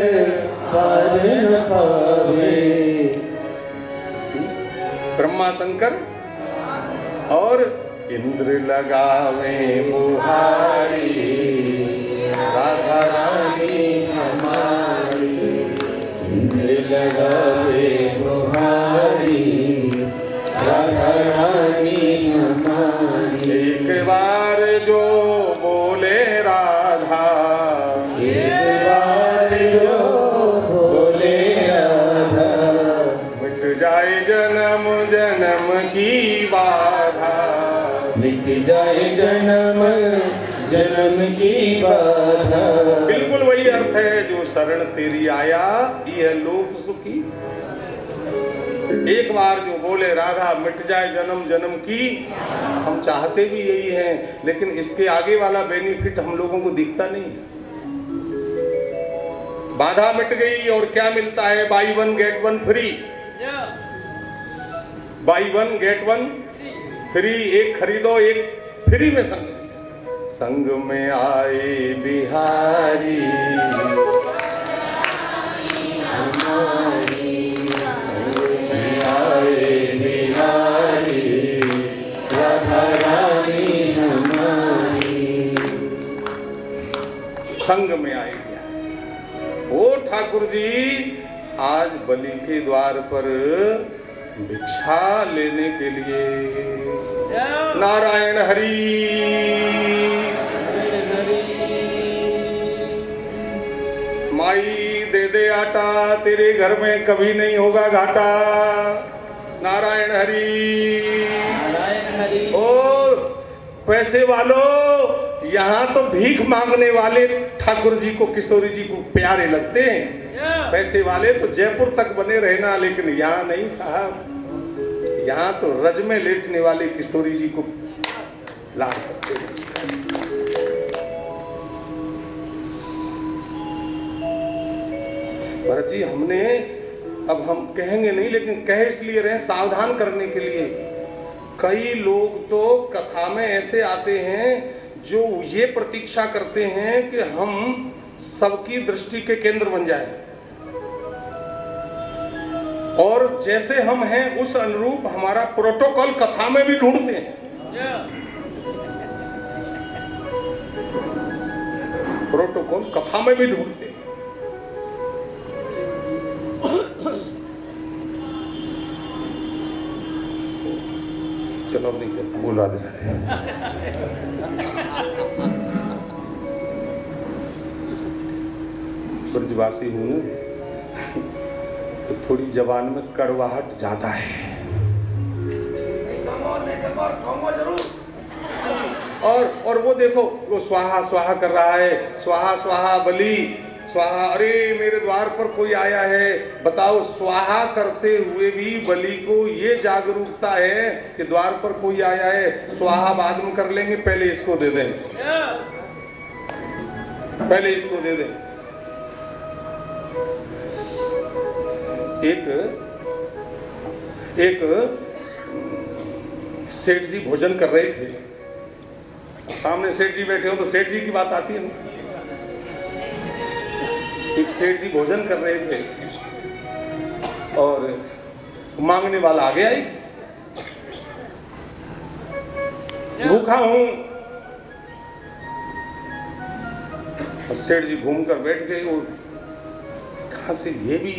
पार न पावे। ब्रह्मा शंकर और इंद्र लगावे मुहारी, राधा रानी हमारी। इंद्र लगावे मुहारी, राधा रानी हमारी। एक बार जो बोले राधा, एक बार जो बोले राधा, मिट जाए जन्म जन्म की बाधा। मिट जाए जाए जन्म जन्म की बाधा। बिल्कुल वही अर्थ है, जो शरण तेरी आया यह लोक सुखी। एक बार जो बोले राधा मिट जाए जन्म जन्म की, हम चाहते भी यही हैं, लेकिन इसके आगे वाला बेनिफिट हम लोगों को दिखता नहीं है। बाधा मिट गई और क्या मिलता है? By one get one free. By one get one free, एक खरीदो एक फ्री में संग। संग में आए बिहारी हमारी, संग में आए बिहारी राधा रानी हमारी। संग में आए बिहारी। ओ ठाकुर जी, आज बलि के द्वार पर भिक्षा लेने के लिए नारायण हरि। माई दे दे आटा, तेरे घर में कभी नहीं होगा घाटा। नारायण हरि। नारायण हरि। ओ पैसे वालों, यहाँ तो भीख मांगने वाले ठाकुर जी को, किशोरी जी को प्यारे लगते हैं। पैसे वाले तो जयपुर तक बने रहना, लेकिन यहाँ नहीं साहब, यहाँ तो रज में लेटने वाले किशोरी जी को लाड करते हैं। भरत जी, हमने, अब हम कहेंगे नहीं, लेकिन कहे इसलिए रहे सावधान करने के लिए। कई लोग तो कथा में ऐसे आते हैं जो ये प्रतीक्षा करते हैं कि हम सबकी दृष्टि के केंद्र बन जाएं, और जैसे हम हैं उस अनुरूप हमारा प्रोटोकॉल कथा में भी ढूंढते हैं। प्रोटोकॉल कथा में भी ढूंढते हैं। चलो अब नहीं बोल रहा है। ब्रजवासी हूँ तो थोड़ी जबान में कड़वाहट ज्यादा है। और वो देखो, वो स्वाहा स्वाहा कर रहा है, स्वाहा स्वाहा बलि स्वाहा। अरे मेरे द्वार पर कोई आया है, बताओ, स्वाहा करते हुए भी बलि को ये जागरूकता है कि द्वार पर कोई आया है, स्वाहा बाद में कर लेंगे, पहले इसको दे दें, पहले इसको दे दें। एक सेठ जी भोजन कर रहे थे, सामने सेठ जी बैठे हो तो सेठ जी की बात आती है ना। एक सेठ जी भोजन कर रहे थे और मांगने वाला आगे आई, भूखा हूं। और सेठ जी घूमकर बैठ गए, और कहां से, ये भी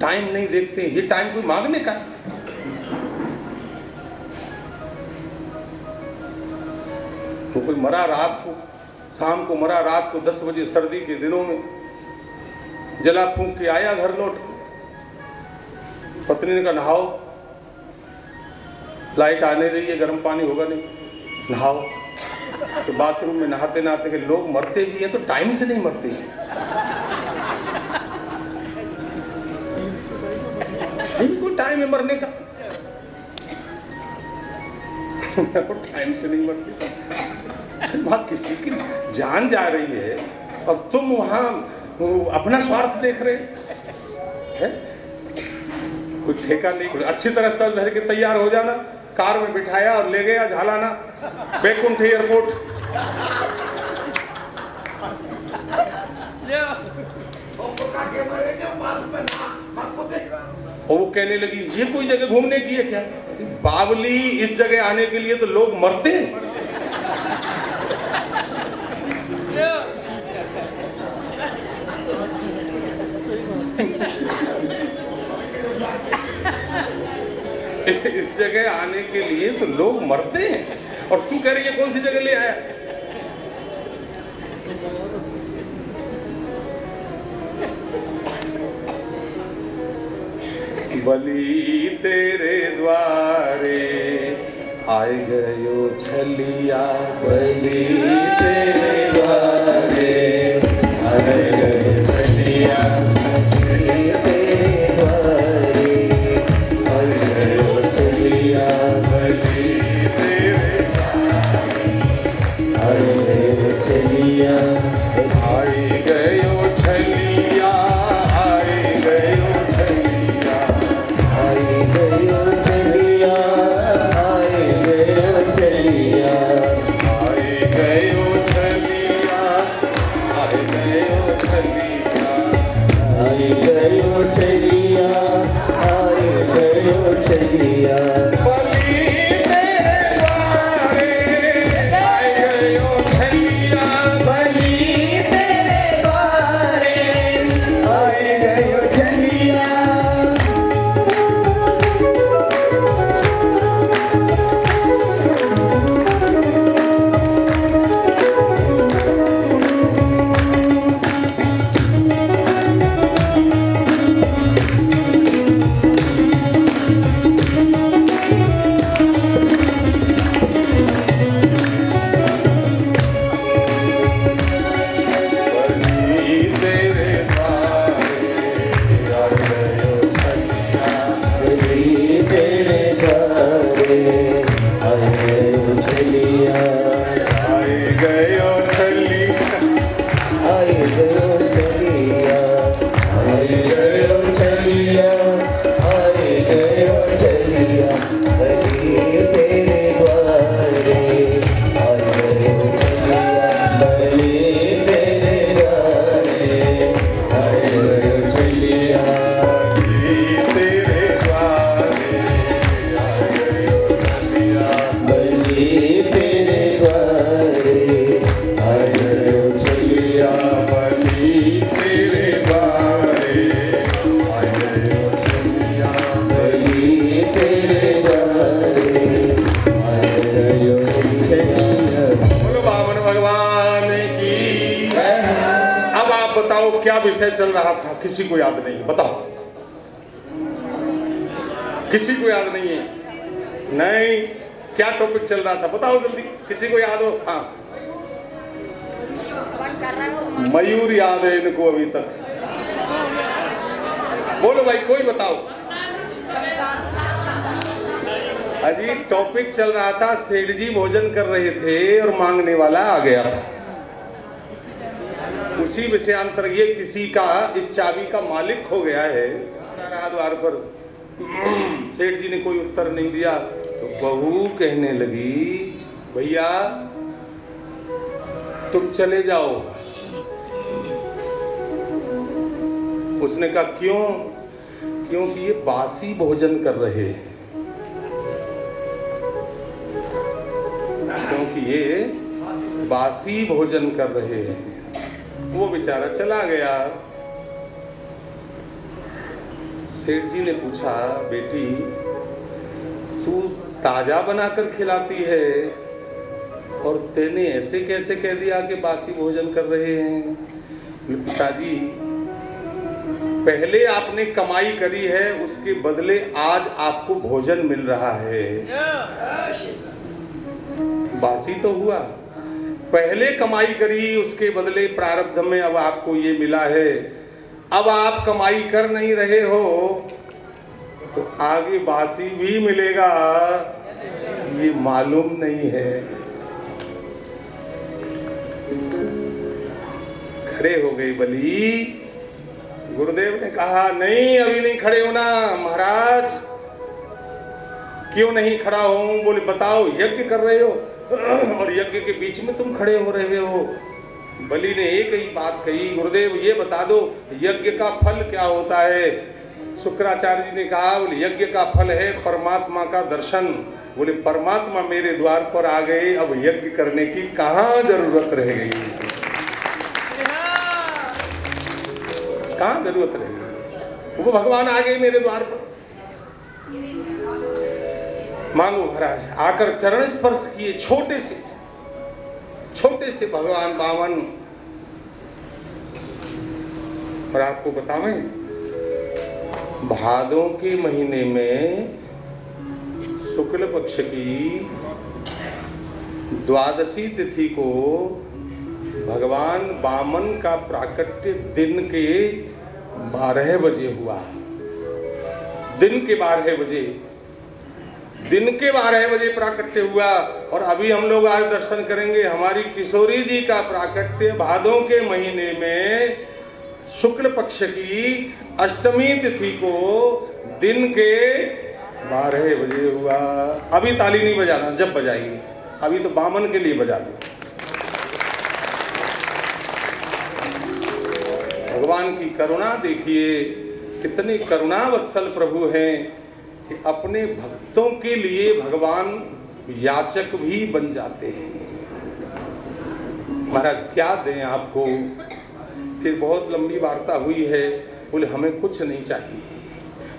टाइम नहीं देखते, ये टाइम कोई मांगने का। तो कोई मरा रात को, शाम को मरा, रात को 10 बजे सर्दी के दिनों में जला फूंक के आया घर लौट। पत्नी ने कहा नहाओ, लाइट आने रही है, गर्म पानी होगा नहीं, नहाओ। तो बाथरूम में नहाते नहाते के लोग मरते भी हैं तो टाइम से नहीं मरते हैं, कोई टाइम है मरने का। टाइम से नहीं मरते। वहां किसी की जान जा रही है और तुम वहां अपना स्वार्थ देख रहे हैं। कोई ठेका नहीं, कोई अच्छी तरह सज धर के तैयार हो जाना, कार में बिठाया और ले गया झालाना, बैकुंठ एयरपोर्ट। और वो कहने लगी ये कोई जगह घूमने की है क्या? बावली, इस जगह आने के लिए तो लोग मरते हैं। इस जगह आने के लिए तो लोग मरते हैं, और तू कह रही है कौन सी जगह ले आया? बलि तेरे द्वारे आए गयो छलिया बलि तेरे द्वारे, आए गए छलिया बलि तेरे द्वारे, आए गयो छलिया बलि तेरे द्वारे, आए गयो छलिया, आई गयो छलिया, आई गयो छलिया, आए गयो छलिया, आए गयो छलिया, आई गयो छलिया, आई गयो छलिया, आए गयो छलिया, आए गयो छलिया, बलि तेरे द्वारे, आई गयो छलिया, बलि तेरे द्वारे, आए गयो छलिया। बलि तेरे द्वारे, आई गयो छलिया, बलि तेरे द्वारे, आए गयो छलिया, आई गयो छलिया, आए गयो छलिया, आए गयो छलिया, आए गयो छलिया, बलि तेरे द्वारे, आए गयो छलिया, बलि तेरे द्वारे, आए गयो छलिया, बलि तेरे द्वारे, आई गयो छलिया, बलि तेरे द्वारे, आए गयो छलिया, बलि तेरे द्वारे, आई गयो छलिया, बलि तेरे द्वारे, आए गयो छलिया। बोलो बामन भगवान की। अब आप बताओ क्या विषय चल रहा था, किसी को याद नहीं है, बताओ। किसी को याद नहीं है? नहीं, क्या टॉपिक चल रहा था बताओ जल्दी, किसी को याद हो? हाँ, मयूर याद है इनको अभी तक। बोलो भाई, कोई बताओ। अजी टॉपिक चल रहा था, सेठ जी भोजन कर रहे थे और मांगने वाला आ गया था। उसी विषयांतर ये किसी का इस चाबी का मालिक हो गया है, रहा द्वार पर। सेठ जी ने कोई उत्तर नहीं दिया तो बहू कहने लगी, भैया तुम चले जाओ। उसने कहा क्यों? क्योंकि ये बासी भोजन कर रहे हैं, क्योंकि ये बासी भोजन कर रहे हैं। वो बेचारा चला गया। सेठ जी ने पूछा, बेटी तू ताजा बनाकर खिलाती है और तेने ऐसे कैसे कह दिया कि बासी भोजन कर रहे हैं? पिताजी, पहले आपने कमाई करी है, उसके बदले आज आपको भोजन मिल रहा है। बासी तो हुआ, पहले कमाई करी, उसके बदले प्रारब्ध में अब आपको ये मिला है। अब आप कमाई कर नहीं रहे हो तो आगे बासी भी मिलेगा, ये मालूम नहीं है। खड़े हो गई बलि। गुरुदेव ने कहा, नहीं अभी नहीं खड़े होना महाराज। क्यों नहीं खड़ा हूं? बोले बताओ, यज्ञ कर रहे हो और यज्ञ के बीच में तुम खड़े हो रहे हो। बलि ने एक ही बात कही, गुरुदेव ये बता दो यज्ञ का फल क्या होता है? शुक्राचार्य जी ने कहा, बोले यज्ञ का फल है परमात्मा का दर्शन। बोले परमात्मा मेरे द्वार पर आ गए, अब यज्ञ करने की कहाँ जरूरत रह गई? कहाँ जरूरत रह गई? वो भगवान आ गए मेरे द्वार पर। मांगो महाराज। आकर चरण स्पर्श किए, छोटे से भगवान बामन। और आपको बतावें, भादों के महीने में शुक्ल पक्ष की द्वादशी तिथि को भगवान वामन का प्राकट्य दिन के 12 बजे हुआ। दिन के 12 बजे प्राकट्य हुआ। और अभी हम लोग आज दर्शन करेंगे हमारी किशोरी जी का प्राकट्य भादों के महीने में शुक्ल पक्ष की अष्टमी तिथि को दिन के 12 बजे हुआ। अभी ताली नहीं बजाना, जब बजाएंगे, अभी तो वामन के लिए बजा दो। भगवान की करुणा देखिए, कितने करुणावत्सल प्रभु हैं कि अपने भक्तों के लिए भगवान याचक भी बन जाते हैं। महाराज क्या दें आपको, फिर बहुत लंबी वार्ता हुई है। बोले हमें कुछ नहीं चाहिए,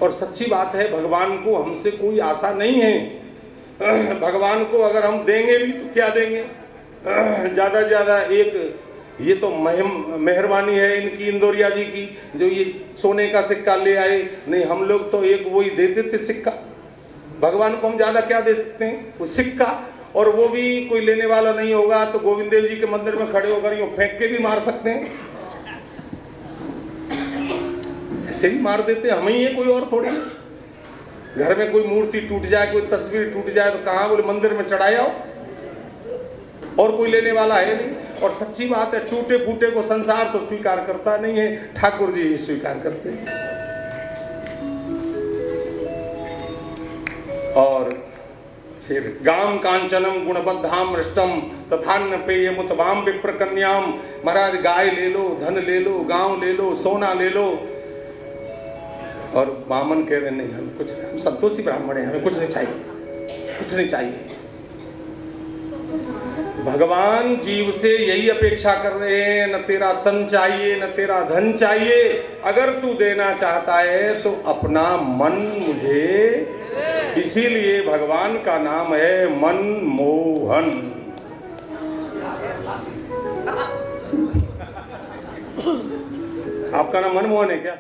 और सच्ची बात है, भगवान को हमसे कोई आशा नहीं है। भगवान को अगर हम देंगे भी तो क्या देंगे, ज्यादा से ज्यादा एक, ये तो मेहरबानी है इनकी इंदौरिया जी की जो ये सोने का सिक्का ले आए। नहीं, हम लोग तो एक वही देते थे सिक्का। भगवान को हम ज्यादा क्या दे सकते हैं, वो सिक्का, और वो भी कोई लेने वाला नहीं होगा तो गोविंद देव जी के मंदिर में खड़े होकर यूं फेंक के भी मार सकते हैं, ऐसे भी मार देते हम ही है, कोई और थोड़ी। घर में कोई मूर्ति टूट जाए, कोई तस्वीर टूट जाए तो कहाँ, बोले मंदिर में चढ़ाए आओ, और कोई लेने वाला है नहीं। और सच्ची बात है, टूटे फूटे को संसार तो स्वीकार करता नहीं है, ठाकुर जी ही स्वीकार करते हैं। और फिर गाम कांचनम गुणबद्धाम मृष्टम तथान्न पेयमुतवाम विप्र कन्याम। महाराज गाय ले लो, धन ले लो, गांव ले लो, सोना ले लो। और वामन कह रहे नहीं, हम कुछ, हम संतोषी ब्राह्मण हैं, हमें कुछ नहीं चाहिए, कुछ नहीं चाहिए। भगवान जीव से यही अपेक्षा कर रहे हैं, न तेरा तन चाहिए, न तेरा धन चाहिए, अगर तू देना चाहता है तो अपना मन मुझे। इसीलिए भगवान का नाम है मनमोहन। आपका नाम मनमोहन है क्या?